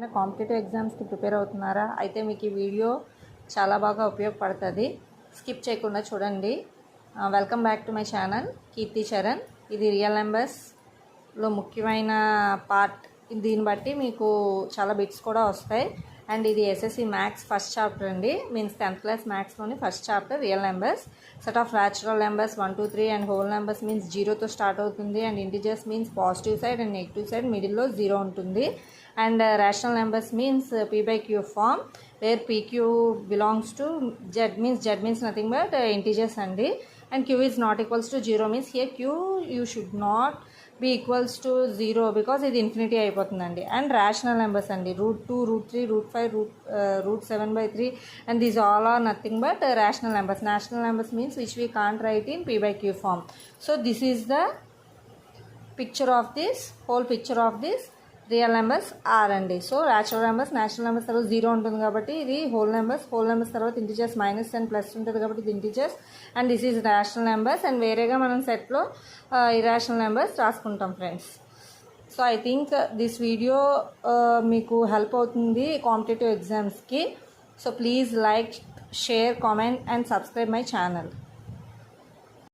ఎవరైనా కాంపిటేటివ్ ఎగ్జామ్స్కి ప్రిపేర్ అవుతున్నారా? అయితే మీకు ఈ వీడియో చాలా బాగా ఉపయోగపడుతుంది. స్కిప్ చేయకుండా చూడండి. Welcome back to my channel Keerthi Charan. ఇది రియల్ నెంబర్స్లో ముఖ్యమైన పార్ట్. దీన్ని బట్టి మీకు చాలా బిట్స్ కూడా వస్తాయి. అండ్ ఇది ఎస్ఎస్సి మ్యాథ్స్ ఫస్ట్ చాప్టర్ అండి. మీన్స్ 10th క్లాస్ మ్యాథ్స్లోని first chapter real numbers. Set of natural numbers 1 2 3 and whole numbers means జీరోతో స్టార్ట్ అవుతుంది. And integers means positive side and negative side మిడిల్లో జీరో ఉంటుంది. And rational numbers means P/Q form where PQ belongs to Z means nothing but integers అండి. And Q is not equals to 0 means here Q you should not be equals to 0 because ఇది infinity అయిపోతుందండి. And rational numbers అండి √2 √3 √5 √7/3 and these all are nothing but rational numbers. National numbers means which we can't write in P/Q form. So this is the picture of this whole picture of this real numbers are అండి. So natural numbers తర్వాత zero ఉంటుంది కాబట్టి ఇది whole numbers తర్వాత integers minus and plus ఉంటుంది కాబట్టి ఇది integers. And this is rational numbers. And వేరేగా మనం సెట్లో ఇర్రేషనల్ నెంబర్స్ రాసుకుంటాం friends. So I think this video మీకు హెల్ప్ అవుతుంది కాంపిటేటివ్ ఎగ్జామ్స్కి. So please like, share, comment and subscribe my channel.